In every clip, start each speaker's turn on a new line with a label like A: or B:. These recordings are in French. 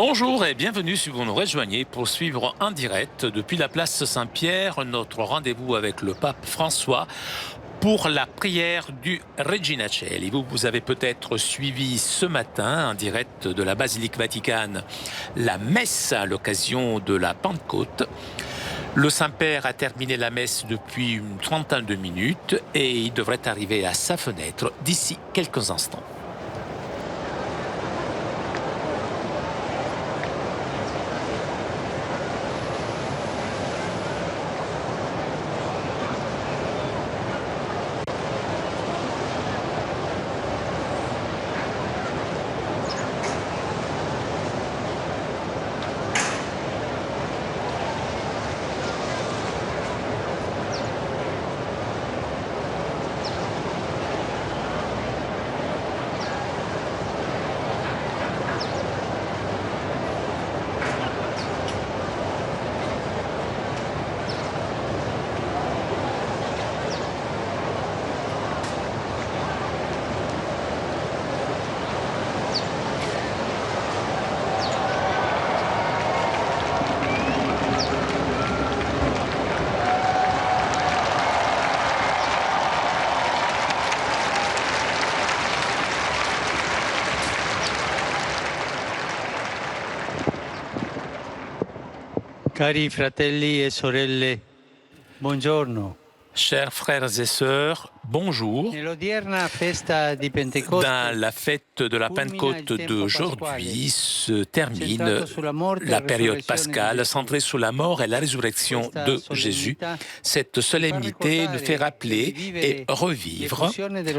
A: Bonjour et bienvenue si vous nous rejoignez pour suivre en direct depuis la place Saint-Pierre notre rendez-vous avec le pape François pour la prière du Regina Coeli. Vous avez peut-être suivi ce matin en direct de la Basilique Vaticane la messe à l'occasion de la Pentecôte. Le Saint-Père a terminé la messe depuis une trentaine de minutes et il devrait arriver à sa fenêtre d'ici quelques instants.
B: Cari fratelli e sorelle, buongiorno.
A: Chers frères et sœurs, bonjour. Dans la fête de la Pentecôte d'aujourd'hui se termine la période pascale centrée sur la mort et la résurrection de Jésus. Cette solennité nous fait rappeler et revivre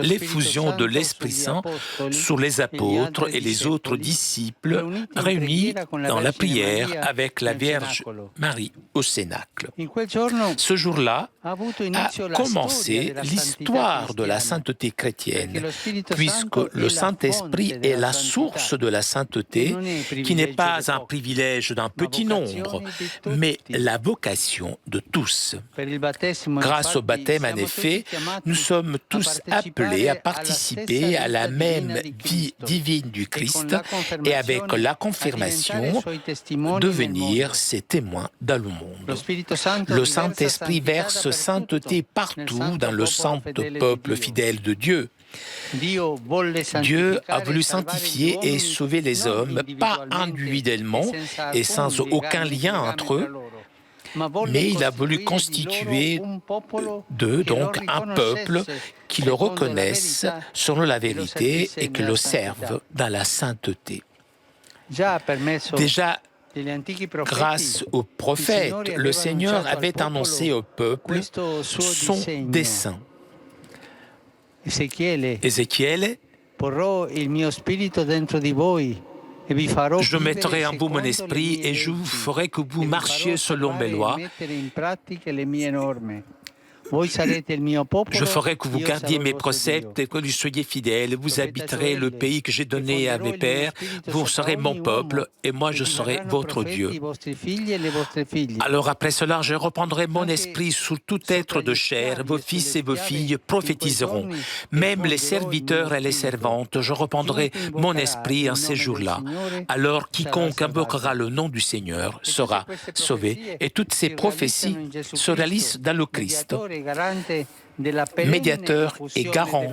A: l'effusion de l'Esprit Saint sur les apôtres et les autres disciples réunis dans la prière avec la Vierge Marie au Cénacle. Ce jour-là a commencé l'histoire de la sainteté chrétienne, puisque le Saint-Esprit est la source de la sainteté, qui n'est pas un privilège d'un petit nombre, mais la vocation de tous. Grâce au baptême, en effet, nous sommes tous appelés à participer à la même vie divine du Christ et avec la confirmation, devenir ses témoins dans le monde. Le Saint-Esprit verse sainteté partout dans le saint peuple fidèle de Dieu. Dieu a voulu sanctifier et sauver les hommes, pas individuellement et sans aucun lien entre eux, mais il a voulu constituer d'eux donc un peuple qui le reconnaisse selon la vérité et qui le serve dans la sainteté. Déjà, grâce aux prophètes, le Seigneur avait annoncé au peuple son dessein. Ézéchiel, je mettrai en vous mon esprit et je vous ferai que vous marchiez selon mes lois. Je ferai que vous gardiez mes préceptes et que vous soyez fidèles. Vous habiterez le pays que j'ai donné à mes pères. Vous serez mon peuple et moi je serai votre Dieu. Alors après cela, je reprendrai mon esprit sur tout être de chair. Vos fils et vos filles prophétiseront. Même les serviteurs et les servantes, je reprendrai mon esprit en ces jours-là. Alors quiconque invoquera le nom du Seigneur sera sauvé. Et toutes ces prophéties se réalisent dans le Christ, médiateur et garant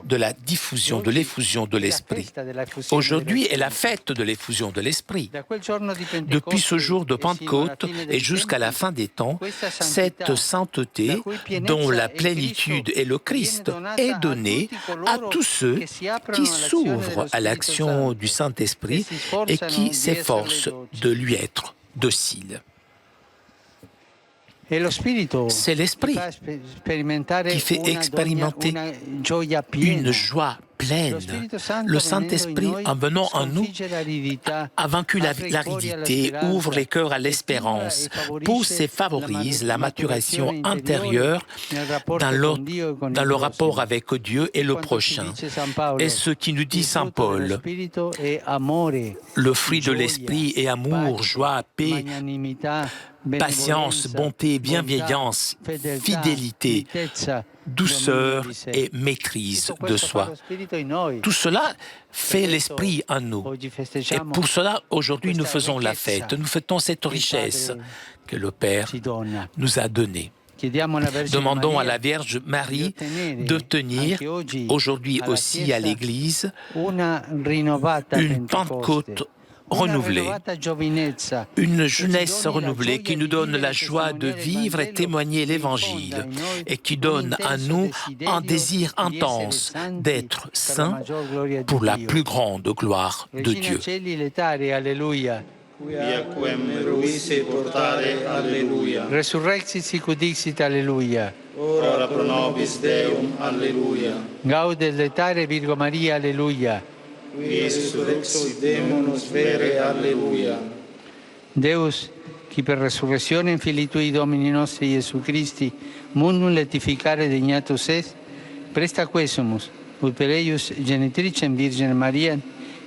A: de la diffusion, de l'effusion de l'Esprit. Aujourd'hui est la fête de l'effusion de l'Esprit. Depuis ce jour de Pentecôte et jusqu'à la fin des temps, cette sainteté, dont la plénitude est le Christ, est donnée à tous ceux qui s'ouvrent à l'action du Saint-Esprit et qui s'efforcent de lui être dociles. C'est l'Esprit qui fait expérimenter une joie pleine. Le Saint-Esprit, en venant en nous, a vaincu l'aridité, ouvre les cœurs à l'espérance, pousse et favorise la maturation intérieure dans le rapport avec Dieu et le prochain. Et ce qui nous dit Saint Paul, le fruit de l'Esprit est amour, joie, paix, patience, bonté, bienveillance, fidélité, douceur et maîtrise de soi. Tout cela fait l'esprit en nous. Et pour cela, aujourd'hui, nous faisons la fête. Nous fêtons cette richesse que le Père nous a donnée. Demandons à la Vierge Marie de tenir aujourd'hui aussi à l'Église une Pentecôte renouvelée, une jeunesse renouvelée qui nous donne la joie de vivre et témoigner l'Évangile et qui donne à nous un désir intense d'être saints pour la plus grande gloire de Dieu.
C: Viaquem ruise portare, alleluia.
B: Resurrexit sic ut dixit, alleluia.
C: Ora pro nobis Deum, alleluia.
B: Gaudet letare Virgo Maria, alleluia.
C: Qui resurrexit Demonos vere, alleluia.
B: Deus, qui per resurrezione Filii Tui Domini nostri Iesu Christi, mundum letificare degnatus est, presta quesumus, ut per eius genitricem Virgine Maria,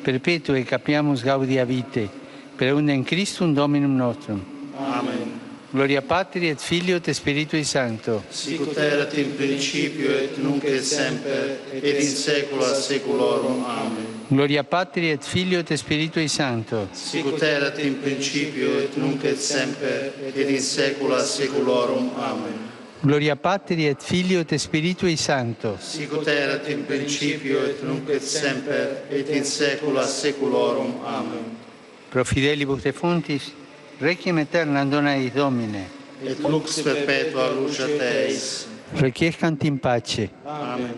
B: perpetue capiamus gaudia vitae, per undem Christum Dominum nostrum.
C: Amen.
B: Gloria Patri et Filio et Spiritui Sancto.
C: Sic ut erat in principio et nunc et semper et in saecula saeculorum. Amen.
B: Gloria Patri et Filio et Spiritui Sancto.
C: Sic ut erat in principio et nunc et semper et in saecula saeculorum. Amen.
B: Gloria Patri et Filio et Spiritui Sancto.
C: Sic ut erat in principio et nunc et semper et in saecula saeculorum. Amen.
B: Pro fidelibus defuntis, requiem aeternam dona eis Domine.
C: Et lux perpetua luce Teis.
B: Requiescant in pace.
C: Amen.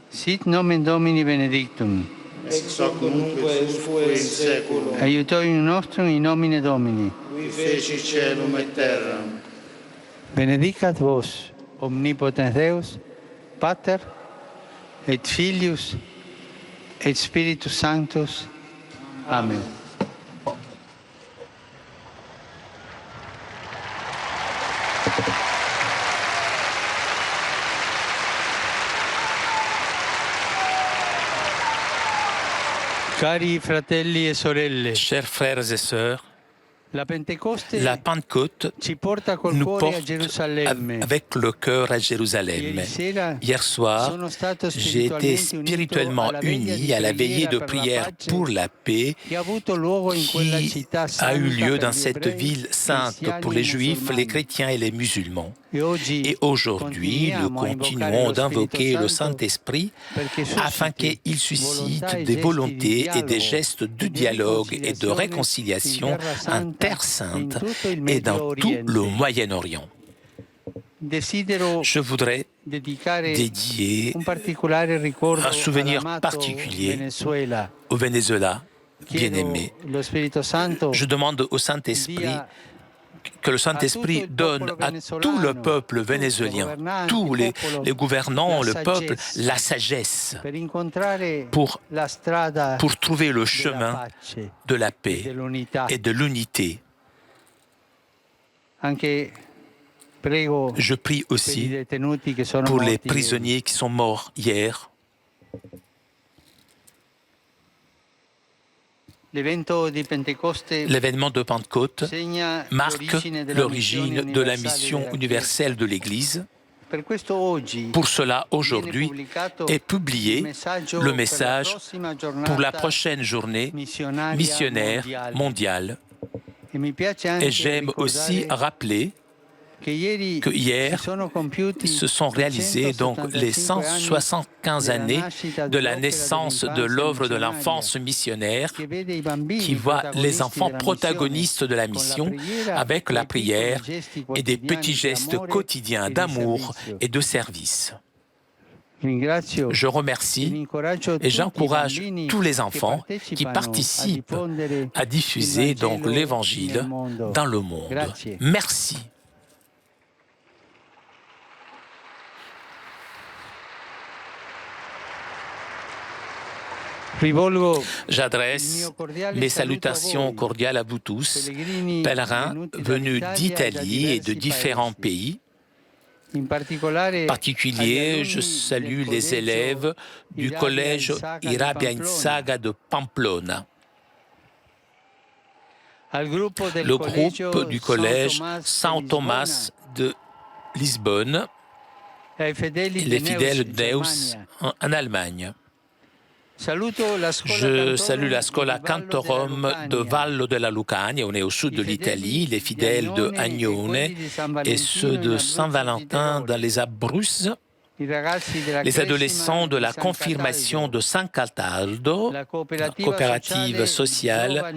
B: Sit nomen Domini benedictum.
C: Ex hoc nunc et usque in saeculum.
B: Aiutorium nostrum in nomine Domini.
C: Qui feci caelum et terram.
B: Benedicat vos, omnipotens Deus, Pater, et Filius, et Spiritus Sanctus. Amen. Cari fratelli e sorelle,
A: Chers frères et sœurs,
B: la Pentecôte
A: nous porte avec le cœur à Jérusalem. Hier soir, j'ai été spirituellement uni à la veillée de prière pour la paix qui a eu lieu dans cette ville sainte pour les Juifs, les chrétiens et les musulmans. Et aujourd'hui, nous continuons d'invoquer le Saint-Esprit afin qu'il suscite des volontés et des gestes de dialogue et de réconciliation en Terre Sainte et dans tout le Moyen-Orient. Je voudrais dédier un souvenir particulier au Venezuela, bien-aimé. Je demande au Saint-Esprit que le Saint-Esprit donne à tout le peuple vénézuélien, tous les gouvernants, le peuple, la sagesse pour trouver le chemin de la paix et de l'unité. Je prie aussi pour les prisonniers qui sont morts hier. L'événement de Pentecôte marque l'origine de la mission universelle de l'Église. Pour cela, aujourd'hui est publié le message pour la prochaine journée missionnaire mondiale. Et j'aime aussi rappeler que hier se sont réalisées donc les 175 années de la naissance de l'œuvre de l'enfance missionnaire qui voit les enfants protagonistes de la mission avec la prière et des petits gestes quotidiens d'amour et de service. Je remercie et j'encourage tous les enfants qui participent à diffuser donc l'Évangile dans le monde. Merci. J'adresse mes salutations cordiales à vous tous, pèlerins venus d'Italie et de différents pays. En particulier, je salue les élèves du collège Irabiainzaga de Pamplona, le groupe du collège Saint Thomas de Lisbonne, et les fidèles de Neus en Allemagne. Je salue la Scuola Cantorum de Vallo della Lucania, on est au sud de l'Italie, les fidèles de Agnone et ceux de Saint-Valentin dans les Abruzzes, les adolescents de la confirmation de San Cataldo, la coopérative sociale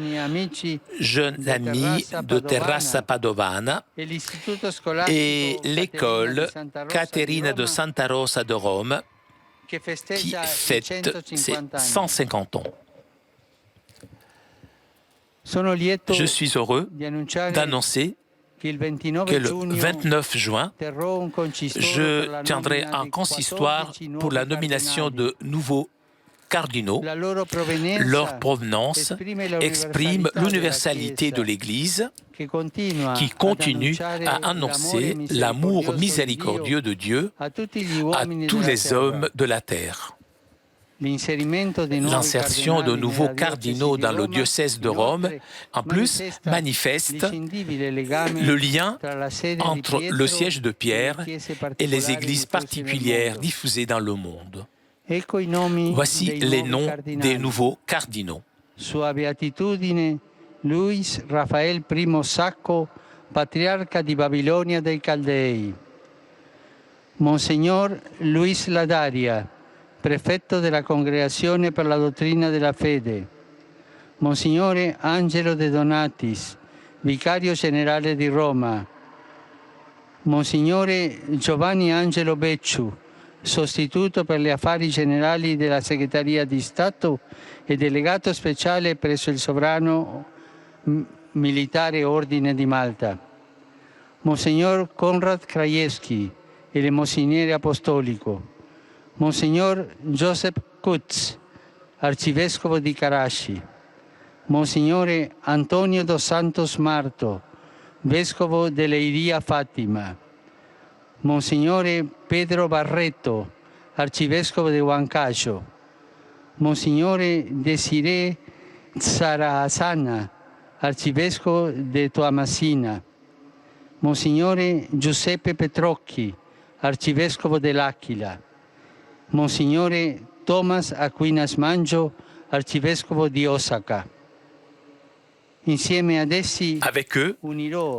A: Jeunes Amis de Terrassa Padovana et l'école Caterina de Santa Rosa de Rome, qui fête ses 150 ans. Je suis heureux d'annoncer que le 29 juin, je tiendrai un consistoire pour la nomination de nouveaux cardinaux. Leur provenance exprime l'universalité de l'Église qui continue à annoncer l'amour miséricordieux de Dieu à tous les hommes de la terre. L'insertion de nouveaux cardinaux dans le diocèse de Rome, en plus, manifeste le lien entre le siège de Pierre et les églises particulières diffusées dans le monde. Voici les noms des nouveaux cardinaux.
B: Sua Beatitudine Luis Rafael I Sacco, patriarca di Babilonia dei Caldei. Monsignor Luis Ladaria, prefetto della Congregazione per la Dottrina della Fede. Monsignore Angelo De Donatis, vicario generale di Roma. Monsignore Giovanni Angelo Becciu, sostituto per gli affari generali della Segreteria di Stato e delegato speciale presso il Sovrano Militare Ordine di Malta. Monsignor Konrad Krajewski, elemosiniere apostolico. Monsignor Joseph Kutz, arcivescovo di Karachi. Monsignore Antonio dos Santos Marto, vescovo dell'Eiria Fatima. Monsignore Pedro Barreto, arcivescovo di Huancayo. Monsignore Desiré Sarahasana, arcivescovo di Toamasina. Monsignore Giuseppe Petrocchi, arcivescovo dell'Aquila. Monsignore Thomas Aquinas Mangio, arcivescovo di Osaka.
A: Avec eux,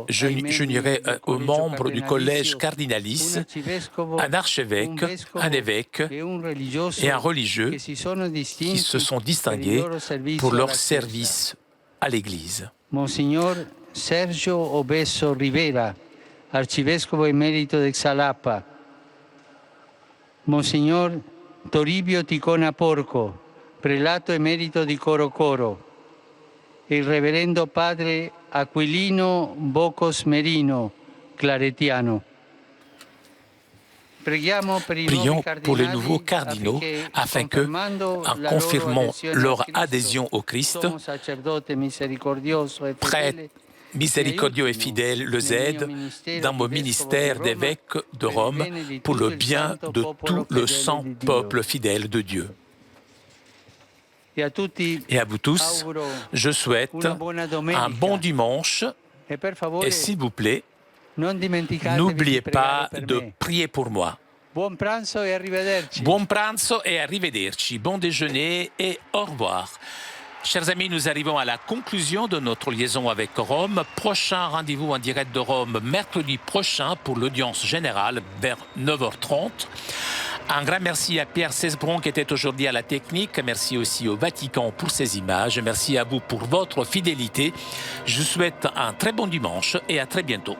A: j'unirai aux membres du collège cardinalis un archevêque, un évêque et un religieux qui se sont distingués pour leur service à l'Église.
B: Monsignor Sergio Obeso Rivera, arcivescovo emerito de Xalapa. Monsignor Toribio Ticona Porco, prelato emerito di Corocoro. Il reverendo padre Aquilino Bocos Merino, claretiano.
A: Prions pour les nouveaux cardinaux afin que, en confirmant leur adhésion au Christ, prêtre miséricordieux et fidèle, les aide dans mon ministère d'évêque de Rome pour le bien de tout le saint peuple fidèle de Dieu. Et à vous tous, je souhaite un bon dimanche et s'il vous plaît, n'oubliez pas de prier pour moi.
B: Buon pranzo e arrivederci.
A: Buon pranzo e arrivederci. Bon déjeuner et au revoir. Chers amis, nous arrivons à la conclusion de notre liaison avec Rome. Prochain rendez-vous en direct de Rome mercredi prochain pour l'audience générale vers 9h30. Un grand merci à Pierre Cesbron qui était aujourd'hui à la technique. Merci aussi au Vatican pour ces images. Merci à vous pour votre fidélité. Je vous souhaite un très bon dimanche et à très bientôt.